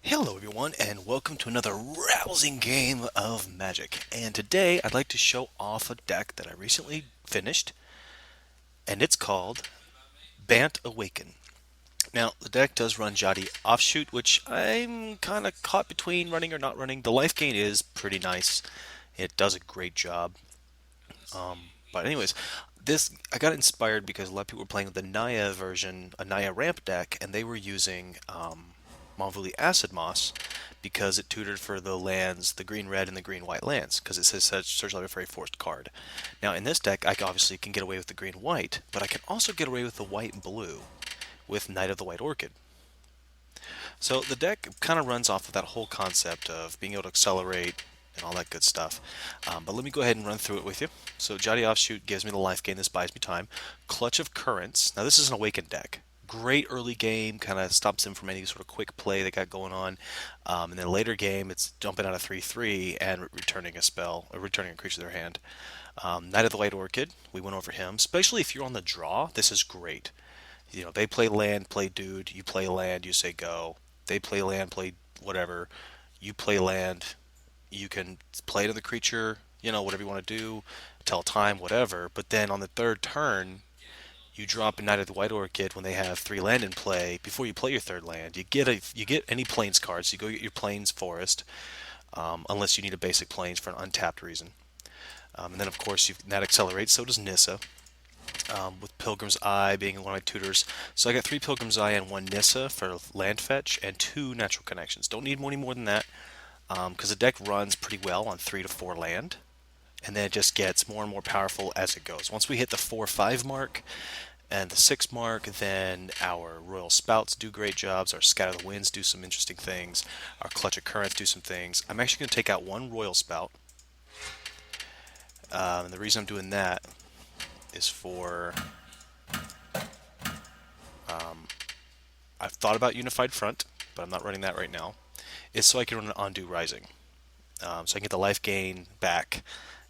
Hello everyone and welcome to another rousing game of Magic. And today I'd like to show off a deck that I recently finished, and it's called Bant Awaken. Now, the deck does run Jati Offshoot, which I'm kind of caught between running or not running. The life gain is pretty nice. It does a great job. But anyways, this I got inspired because a lot of people were playing the Naya version, a Naya ramp deck, and they were using Mavuli Acid Moss because it tutored for the lands, the green-red and the green-white lands, because it says search library for a forced card. Now in this deck, I obviously can get away with the green-white, but I can also get away with the white-blue with Knight of the White Orchid. So the deck kind of runs off of that whole concept of being able to accelerate and all that good stuff. But let me go ahead and run through it with you. So Jotty Offshoot gives me the life gain. This buys me time. Clutch of Currents. Now this is an Awaken deck. Great early game, kind of stops them from any sort of quick play they got going on. And then later game, it's jumping out of 3/3 and returning a spell, or returning a creature to their hand. Knight of the White Orchid, we went over him. Especially if you're on the draw, this is great. You know, they play land, play dude, you play land, you say go. They play land, play whatever. You play land, you can play to the creature, whatever you want to do, tell time, whatever. But then on the third turn, you drop a Knight of the White Orchid when they have 3 land in play. Before you play your third land, you get any plains cards. You go get your plains forest, unless you need a basic plains for an untapped reason. And then of course that accelerates. So does Nissa. With Pilgrim's Eye being one of my tutors. So I got 3 Pilgrim's Eye and 1 Nissa for land fetch and 2 natural connections. Don't need any more than that because the deck runs pretty well on 3 to 4 land. And then it just gets more and more powerful as it goes. Once we hit the 4-5 mark and the 6 mark, then our Royal Spouts do great jobs. Our Scatter the Winds do some interesting things. Our Clutch of Currents do some things. I'm actually going to take out 1 Royal Spout. And the reason I'm doing that is for I've thought about Unified Front, but I'm not running that right now. Is so I can run an Undo Rising, so I can get the life gain back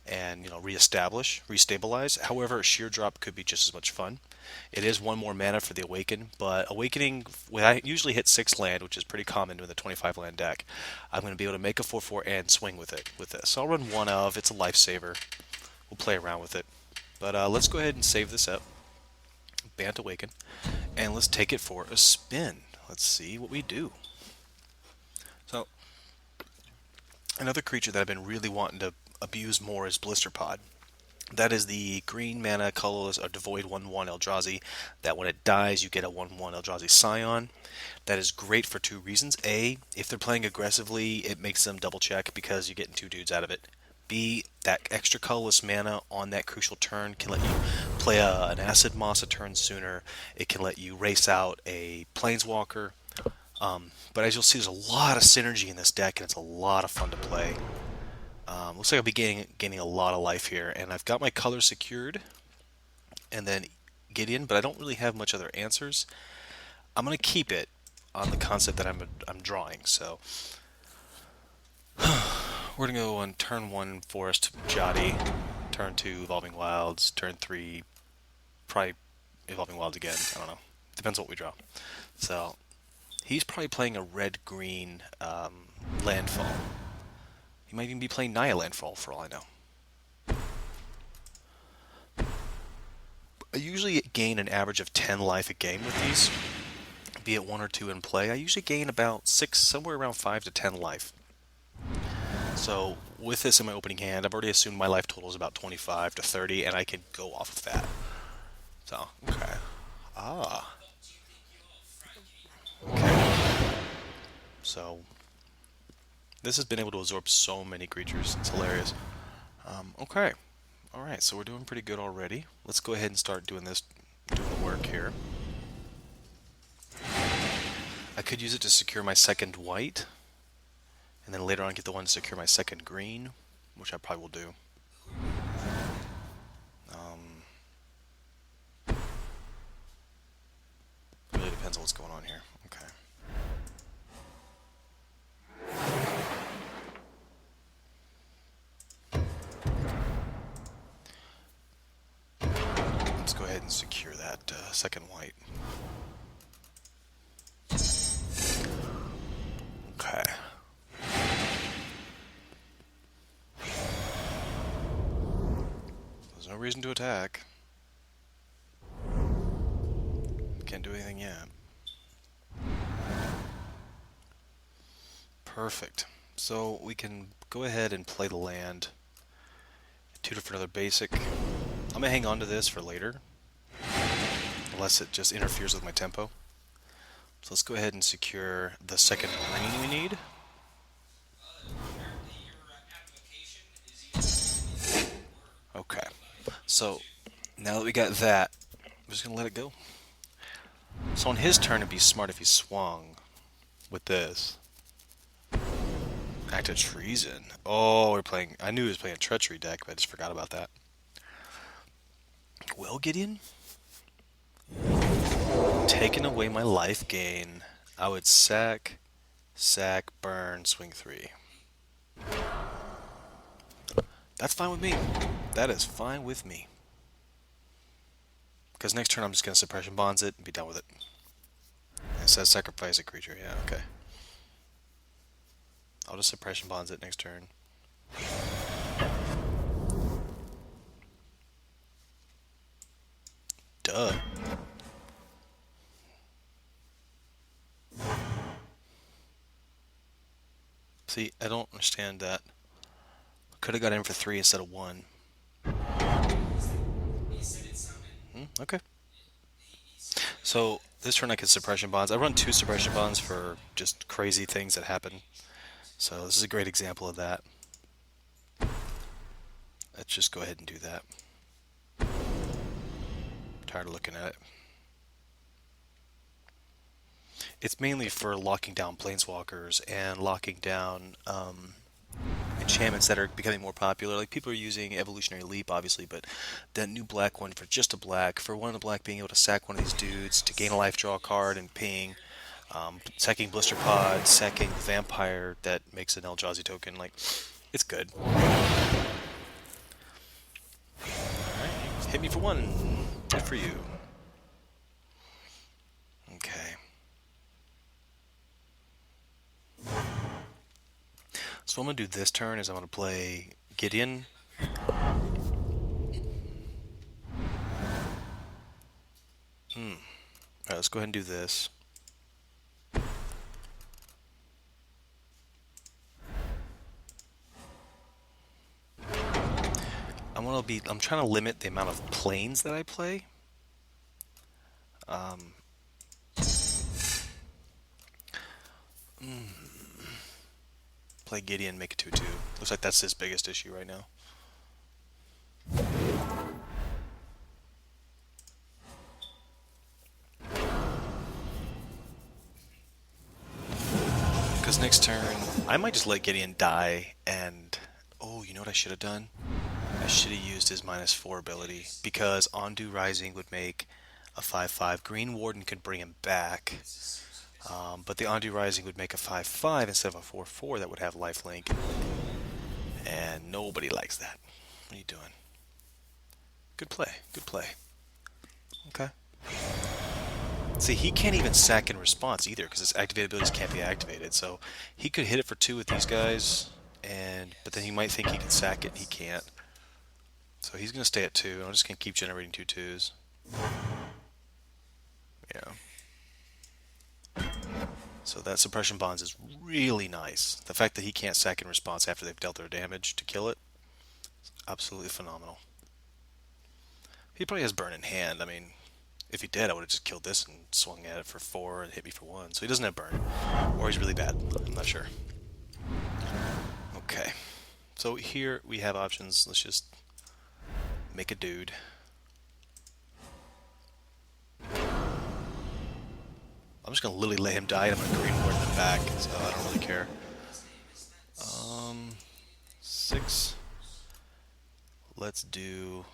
and restabilize. However, a sheer drop could be just as much fun. It is 1 more mana for the Awaken, but Awakening, when I usually hit 6 land, which is pretty common in the 25 land deck, I'm going to be able to make a 4/4 and swing with it with this. So I'll run 1 of. It's a lifesaver. We'll play around with it. But let's go ahead and save this up. Bant Awaken. And let's take it for a spin. Let's see what we do. So, another creature that I've been really wanting to abuse more is Blister Pod. That is the green mana colorless or devoid 1/1 Eldrazi that when it dies you get a 1/1 Eldrazi Scion. That is great for 2 reasons. A, if they're playing aggressively, it makes them double check because you're getting 2 dudes out of it. B, that extra colorless mana on that crucial turn can let you play an Acid Moss a turn sooner. It can let you race out a Planeswalker. But as you'll see, there's a lot of synergy in this deck, and it's a lot of fun to play. Looks like I'll be gaining a lot of life here, and I've got my color secured, and then Gideon, but I don't really have much other answers. I'm going to keep it on the concept that I'm drawing, so we're going to go on turn 1 Forest Jotty, turn 2 Evolving Wilds, turn 3 probably Evolving Wilds again, I don't know, depends on what we draw. So he's probably playing a red-green landfall. He might even be playing Naya Landfall for all I know. I usually gain an average of 10 life a game with these, be it 1 or 2 in play. I usually gain about 6, somewhere around 5 to 10 life. So with this in my opening hand, I've already assumed my life total is about 25 to 30, and I can go off of that. So, okay. Okay. So this has been able to absorb so many creatures. It's hilarious. Okay. Alright, so we're doing pretty good already. Let's go ahead and start doing the work here. I could use it to secure my second white, and then later on get the one to secure my second green, which I probably will do. Really depends on what's going on here. Okay. Let's go ahead and secure that second white. Okay. reason to attack. Can't do anything yet. Perfect. So we can go ahead and play the land. Tutor for another basic. I'm going to hang on to this for later. Unless it just interferes with my tempo. So let's go ahead and secure the second green we need. Okay. So now that we got that, I'm just going to let it go. So on his turn, it'd be smart if he swung with this. Act of treason. Oh, we're playing. I knew he was playing a treachery deck, but I just forgot about that. Well, Gideon, taking away my life gain, I would sack, burn, swing 3. That's fine with me. That is fine with me. Because next turn I'm just going to suppression bonds it and be done with it. It says sacrifice a creature. Yeah, okay. I'll just suppression bonds it next turn. Duh. See, I don't understand that. Could have got in for 3 instead of 1. Okay. So this turn I could suppression bonds. I run 2 suppression bonds for just crazy things that happen. So this is a great example of that. Let's just go ahead and do that. Tired of looking at it. It's mainly for locking down planeswalkers and locking down enchantments that are becoming more popular. Like, people are using Evolutionary Leap, obviously, but that new black one for just a black, for one of the black being able to sack one of these dudes to gain a life, draw a card, and ping. Sacking Blister Pod, sacking Vampire that makes an Eldrazi token. Like, it's good. Alright, hit me for 1. Good for you. Okay. So what I'm going to do this turn is I'm going to play Gideon. Alright, let's go ahead and do this. I'm trying to limit the amount of planes that I play. Play Gideon, make it 2/2. Looks like that's his biggest issue right now. Because next turn, I might just let Gideon die and... Oh, you know what I should have done? I should have used his -4 ability, because Ondu Rising would make a 5/5. Green Warden could bring him back, but the Ondu Rising would make a 5/5 instead of a 4/4 that would have lifelink, and nobody likes that. What are you doing? Good play, good play. Okay. See, he can't even sack in response either, because his activated abilities can't be activated, so he could hit it for 2 with these guys, but then he might think he can sack it, and he can't. So he's going to stay at 2, and I'm just going to keep generating 2/2s. Yeah. So that suppression bonds is really nice. The fact that he can't sack in response after they've dealt their damage to kill it is absolutely phenomenal. He probably has burn in hand. I mean, if he did, I would have just killed this and swung at it for 4 and hit me for 1. So he doesn't have burn. Or he's really bad. I'm not sure. Okay. So here we have options. Let's just make a dude. I'm just going to literally let him die, and I'm going to green ward in the back, so I don't really care. 6. Let's do...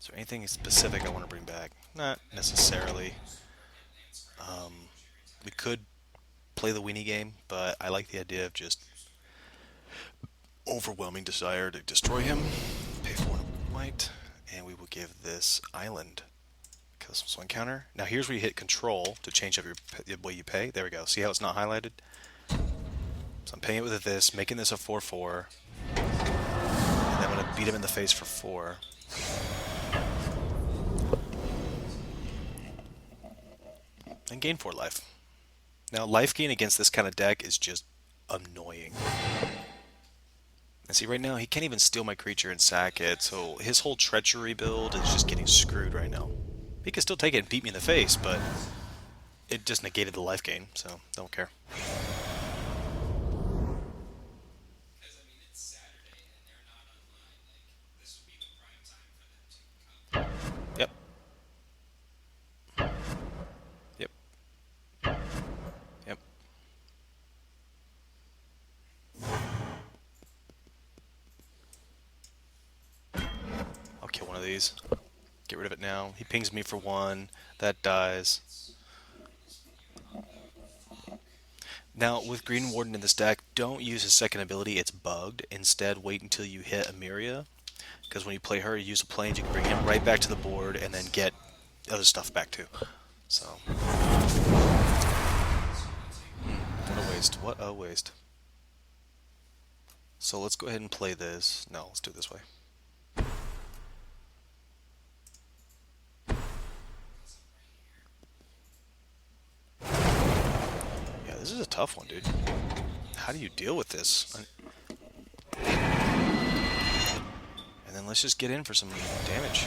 Is there anything specific I want to bring back? Not necessarily. We could play the weenie game, but I like the idea of just overwhelming desire to destroy him. Pay for 1 white, and we will give this island custom one counter. Now here's where you hit control to change up the way you pay. There we go. See how it's not highlighted? So I'm paying it with this, making this a 4/4. And then when I'm gonna beat him in the face for 4. And gain 4 life. Now, life gain against this kind of deck is just annoying. And see, right now, he can't even steal my creature and sack it, so his whole treachery build is just getting screwed right now. He can still take it and beat me in the face, but it just negated the life gain, so don't care. Yep. Yep. Yep. I'll kill one of these. Get rid of it now. He pings me for 1. That dies. Now, with Green Warden in this deck, don't use his second ability. It's bugged. Instead, wait until you hit Emiria. Because when you play her, you use a planes, you can bring him right back to the board and then get other stuff back too. So, what a waste. What a waste. So let's go ahead and play this. No, let's do it this way. Yeah, this is a tough one, dude. How do you deal with this? And then let's just get in for some damage.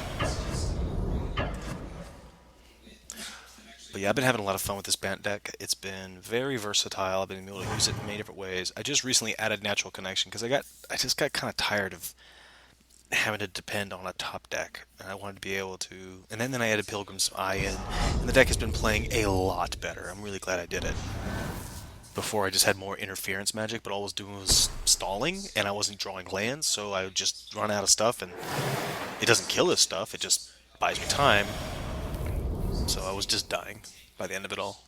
But yeah, I've been having a lot of fun with this Bant deck. It's been very versatile. I've been able to use it in many different ways. I just recently added Natural Connection because I just got kind of tired of having to depend on a top deck, and I wanted to be able to. And then I added Pilgrim's Eye in, and the deck has been playing a lot better. I'm really glad I did it. Before I just had more interference magic, but all I was doing was stalling, and I wasn't drawing lands, so I would just run out of stuff, and it doesn't kill this stuff, it just buys me time. So I was just dying by the end of it all.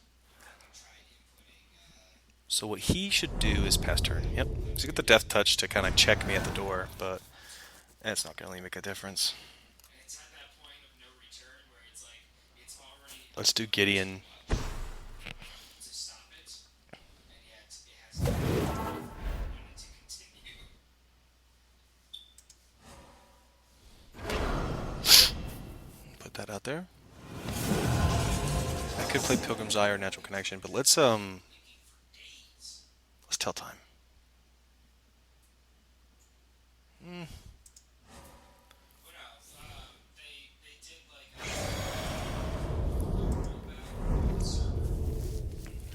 So what he should do is pass turn. Yep. So get the Death Touch to kind of check me at the door, but it's not going to really make a difference. Let's do Gideon. Put that out there. I could play Pilgrim's Eye or Natural Connection, but let's tell time.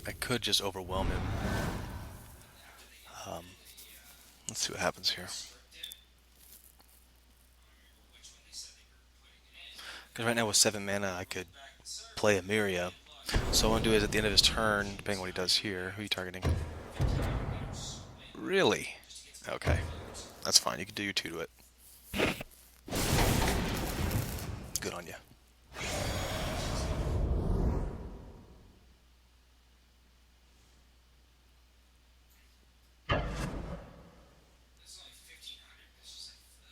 I could just overwhelm him. Let's see what happens here. Because right now with 7 mana, I could play Emiria. So what I'm going to do is at the end of his turn, depending on what he does here, who are you targeting? Really? Okay. That's fine. You can do your 2 to it. Good on you.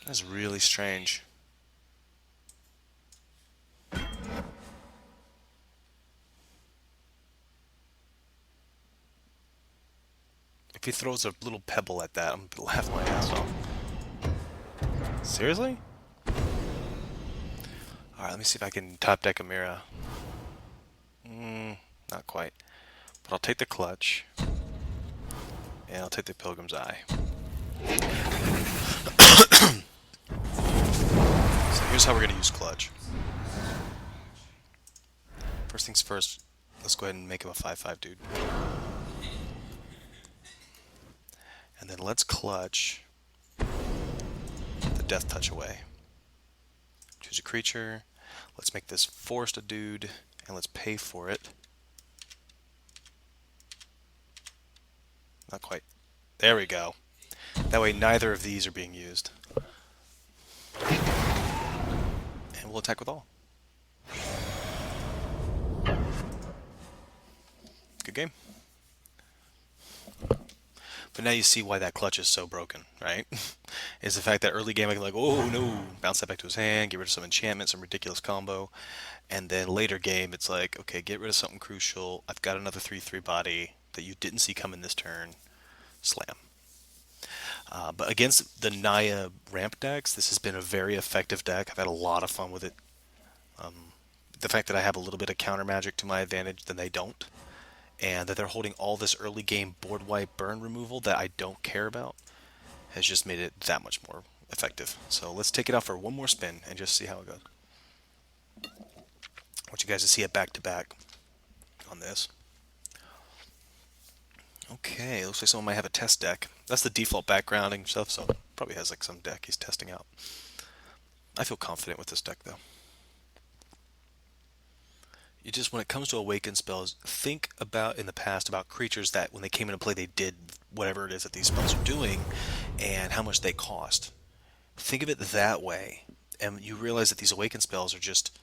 That's really strange. If he throws a little pebble at that, I'm going to laugh my ass off. Seriously? Alright, let me see if I can top deck Amira. Not quite. But I'll take the Clutch. And I'll take the Pilgrim's Eye. So here's how we're going to use Clutch. First things first, let's go ahead and make him a 5/5 dude. And then let's Clutch the Death Touch away. Choose a creature. Let's make this Forest a dude, and let's pay for it. Not quite. There we go. That way neither of these are being used. And we'll attack with all. Good game. But now you see why that Clutch is so broken, right? Is the fact that early game I can like, oh no, bounce that back to his hand, get rid of some enchantment, some ridiculous combo. And then later game it's like, okay, get rid of something crucial. I've got another 3/3 body that you didn't see coming this turn. Slam. But against the Naya ramp decks, this has been a very effective deck. I've had a lot of fun with it. The fact that I have a little bit of counter magic to my advantage, then they don't, and that they're holding all this early game board wipe burn removal that I don't care about, has just made it that much more effective. So let's take it out for one more spin and just see how it goes. I want you guys to see it back to back on this. Okay, looks like someone might have a test deck. That's the default backgrounding stuff, so probably has like some deck he's testing out. I feel confident with this deck though. You just, when it comes to awaken spells, think about in the past about creatures that when they came into play they did whatever it is that these spells are doing and how much they cost. Think of it that way, and you realize that these awaken spells are just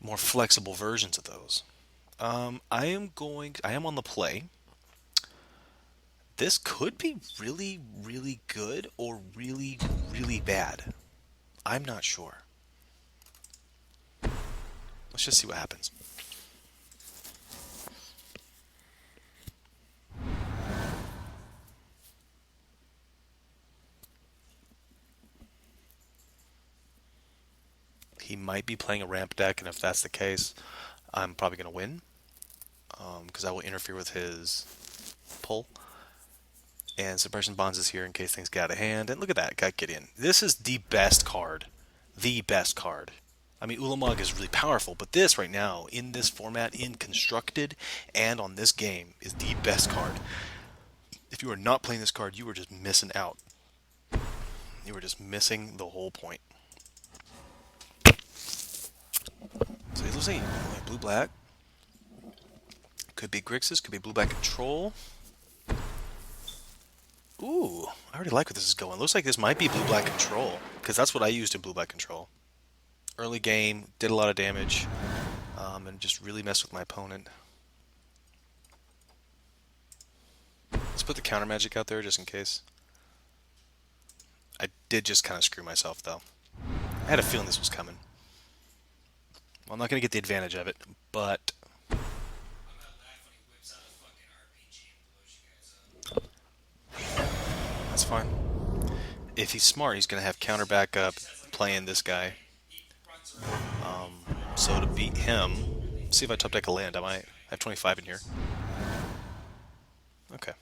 more flexible versions of those. I am on the play. This could be really, really good or really, really bad. I'm not sure. Let's just see what happens. He might be playing a ramp deck, and if that's the case, I'm probably going to win. Because I will interfere with his pull. And Suppression Bonds is here in case things get out of hand. And look at that, got Gideon. This is the best card. The best card. I mean, Ulamog is really powerful, but this right now, in this format, in Constructed, and on this game, is the best card. If you are not playing this card, you are just missing out. You are just missing the whole point. So it looks like blue-black. Could be Grixis, could be blue-black Control. Ooh, I already like where this is going. Looks like this might be blue-black Control, because that's what I used in blue-black Control. Early game, did a lot of damage, and just really messed with my opponent. Let's put the counter magic out there just in case. I did just kind of screw myself, though. I had a feeling this was coming. Well, I'm not going to get the advantage of it, but... That's fine. If he's smart, he's going to have counter backup playing this guy. So to beat him, see if I top deck a land. I have 25 in here. Okay.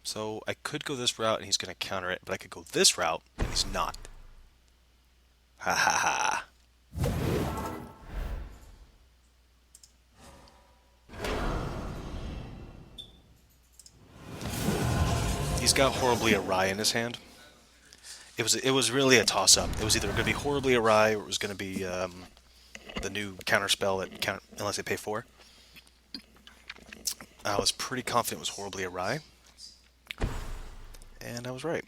So I could go this route and he's going to counter it, but I could go this route and he's not. Ha ha ha. He's got Horribly Awry in his hand. It was really a toss-up. It was either going to be Horribly Awry or it was going to be the new counter spell that count unless they pay 4. I was pretty confident it was Horribly Awry, and I was right.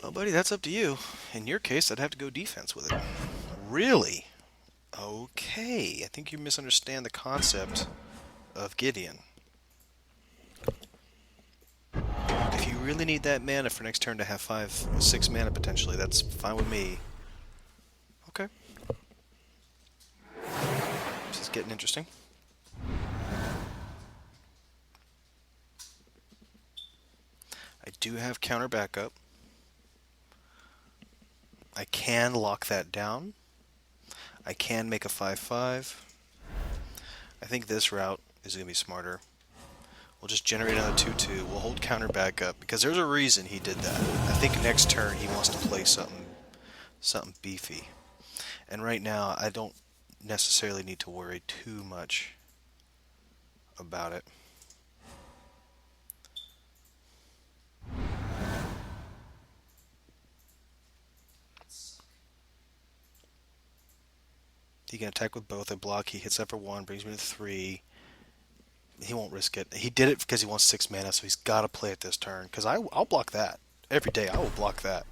Well, buddy, that's up to you. In your case, I'd have to go defense with it. Really? Okay, I think you misunderstand the concept of Gideon. If you really need that mana for next turn to have 6 mana potentially, that's fine with me. Okay. This is getting interesting. I do have counter backup. I can lock that down. I can make a 5/5. I think this route is going to be smarter. We'll just generate another 2/2. We'll hold counter backup because there's a reason he did that. I think next turn he wants to play something beefy. And right now I don't necessarily need to worry too much about it. He can attack with both. I block. He hits that for 1, brings me to 3. He won't risk it. He did it because he wants 6 mana, so he's got to play it this turn. Because I'll block that. Every day I will block that.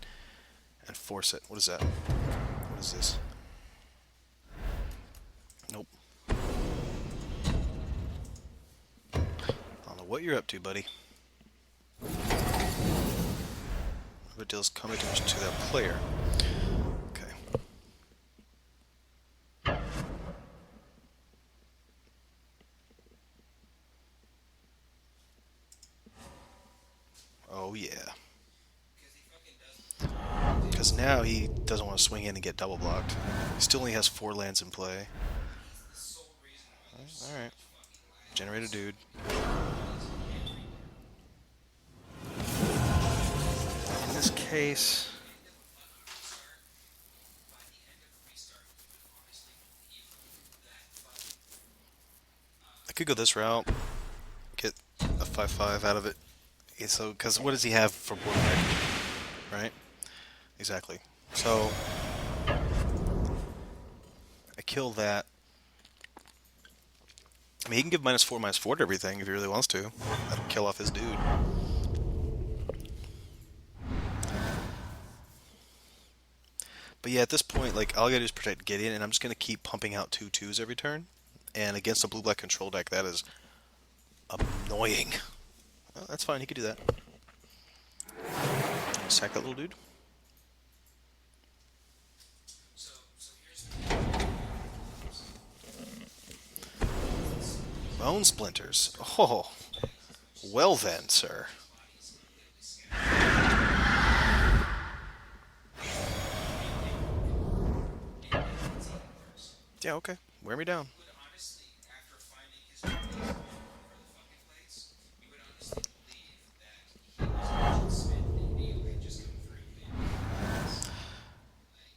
And force it. What is that? What is this? Nope. I don't know what you're up to, buddy. but it deals combat damage to that player. Okay. Oh yeah. Because now he doesn't want to swing in and get double blocked. He still only has 4 lands in play. Alright. Generate a dude. In this case... I could go this route. Get a 5/5 out of it. Okay, so, because what does he have for board deck? Right? Exactly. So... I kill that. I mean, he can give -4/-4 to everything if he really wants to. That'll kill off his dude. But yeah, at this point, like, all I gotta do is protect Gideon, and I'm just gonna keep pumping out 2/2s every turn. And against a blue-black control deck, that is annoying. Well, that's fine, he could do that. Sack that little dude. Bone splinters. Oh, well then, sir. Yeah, okay. Wear me down.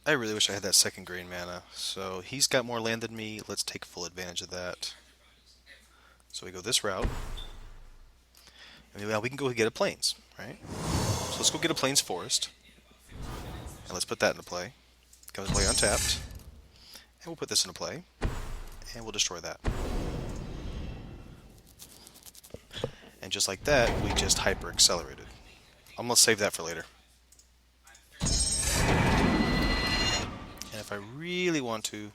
I really wish I had that second green mana. So he's got more land than me. Let's take full advantage of that. So we go this route. And we can go get a plains, right? So let's go get a plains forest. And let's put that into play. Comes play untapped. And we'll put this into play. And we'll destroy that. And just like that, we just hyper accelerated. I'm gonna save that for later. And if I really want to,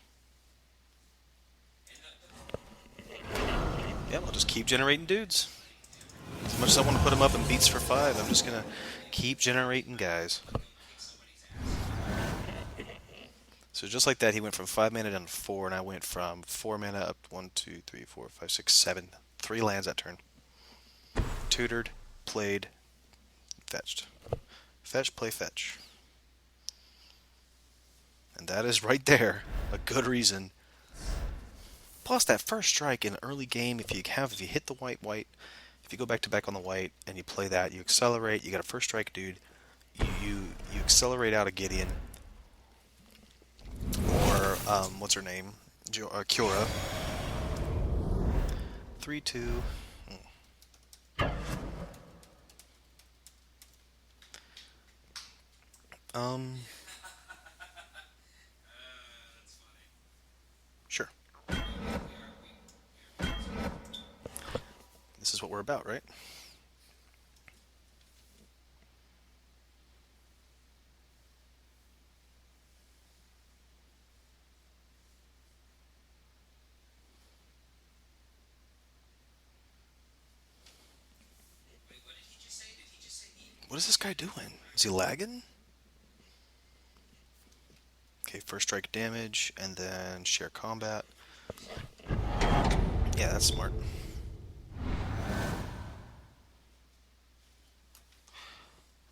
yeah, I'll just keep generating dudes. As much as I want to put them up in beats for 5, I'm just gonna keep generating guys. So just like that, he went from 5 mana down to 4, and I went from 4 mana up to 1, 2, 3, 4, 5, 6, 7. 3 lands that turn. Tutored, played, fetched. Fetch, play, fetch. And that is right there a good reason. Plus that first strike in early game, if you hit the white, if you go back to back on the white and you play that, you accelerate, you got a first strike dude, you accelerate out of Gideon. Or what's her name? Kiora. 3/2. Sure. This is what we're about, right? What is this guy doing? Is he lagging? Okay, first strike damage, and then share combat. Yeah, that's smart.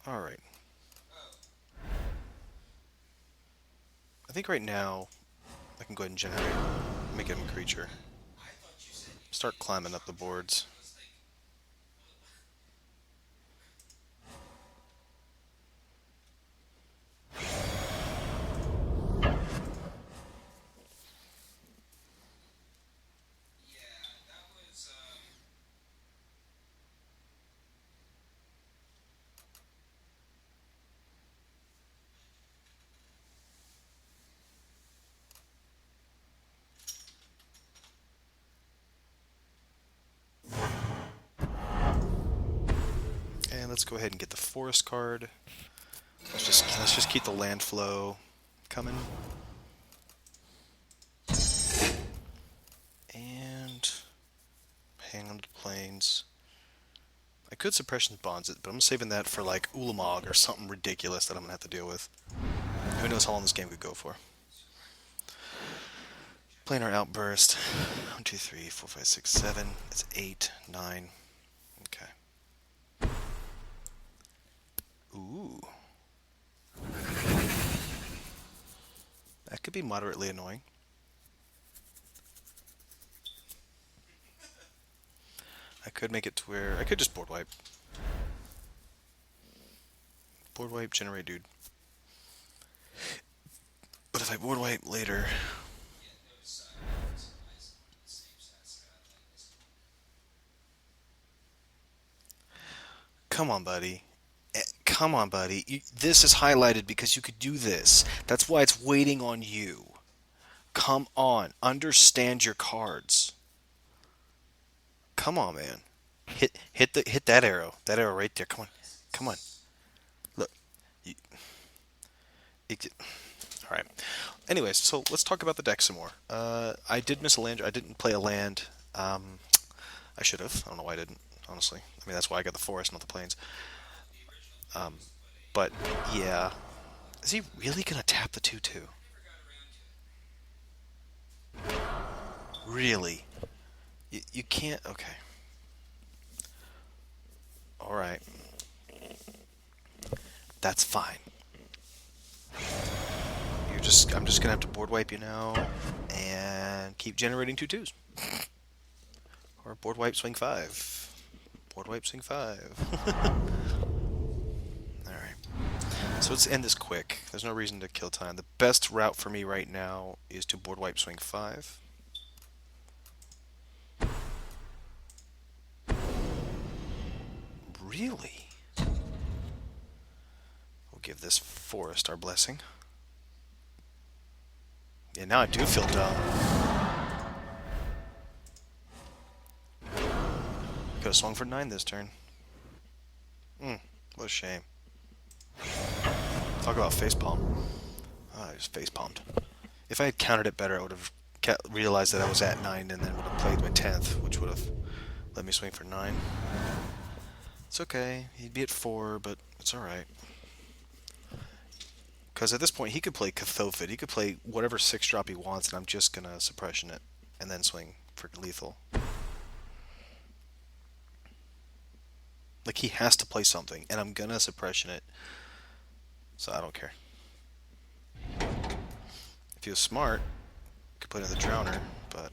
Alright. I think right now, I can go ahead and generate, make him a creature. Start climbing up the boards. And let's go ahead and get the forest card. Let's just keep the land flow coming. And hang on to the plains. I could suppression bonds it, but I'm saving that for like Ulamog or something ridiculous that I'm gonna have to deal with. Who knows how long this game could go for? Planar outburst. 1, 2, 3, 4, 5, 6, 7. That's 8, 9. Okay. Ooh. That could be moderately annoying. I could make it to where I could just board wipe. Board wipe, generate dude. But if I board wipe later... Come on, buddy. Come on, buddy. This is highlighted because you could do this. That's why it's waiting on you. Come on. Understand your cards. Come on, man. Hit that arrow. That arrow right there. Come on. Come on. Look. All right. Anyways, so let's talk about the deck some more. I did miss a land. I didn't play a land. I should have. I don't know why I didn't, honestly. I mean, that's why I got the forest, not the plains. But, yeah. Is he really going to tap the 2/2? Really? You can't... Okay. Alright. That's fine. I'm just gonna have to board wipe you now and keep generating 2/2s. Or board wipe swing 5. Board wipe swing 5. Alright. So let's end this quick. There's no reason to kill time. The best route for me right now is to board wipe swing 5. Really? We'll give this forest our blessing. Yeah, now I do feel dumb. Could have swung for 9 this turn. What a shame. Talk about facepalm. I just facepalmed. If I had countered it better, I would have realized that I was at 9 and then would have played my 10th, which would have let me swing for 9. It's okay. He'd be at 4, but it's alright. Because at this point, he could play Cathophed. He could play whatever 6-drop he wants, and I'm just going to suppression it and then swing for lethal. Like, he has to play something, and I'm going to suppression it. So I don't care. If he was smart, he could play another Drowner, but...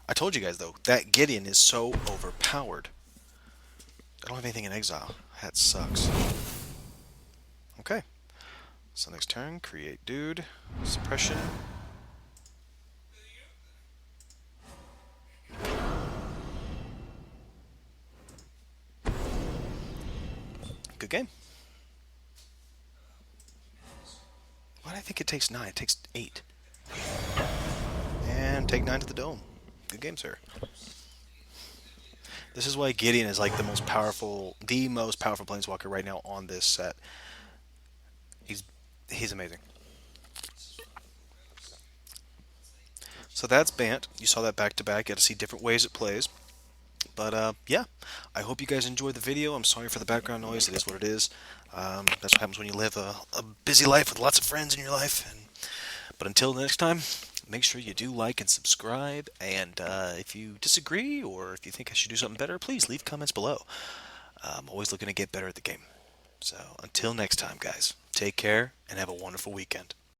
I told you guys, though, that Gideon is so overpowered. I don't have anything in exile. That sucks. Okay. So next turn, create dude, suppression. Good game. Why do I think it takes 9? It takes 8. And take 9 to the dome. Good game, sir. This is why Gideon is like the most powerful planeswalker right now on this set. He's amazing. So that's Bant. You saw that back to back. You got to see different ways it plays. But yeah, I hope you guys enjoyed the video. I'm sorry for the background noise. It is what it is. That's what happens when you live a busy life with lots of friends in your life. But until next time, make sure you do like and subscribe. And if you disagree or if you think I should do something better, please leave comments below. I'm always looking to get better at the game. So until next time, guys, take care and have a wonderful weekend.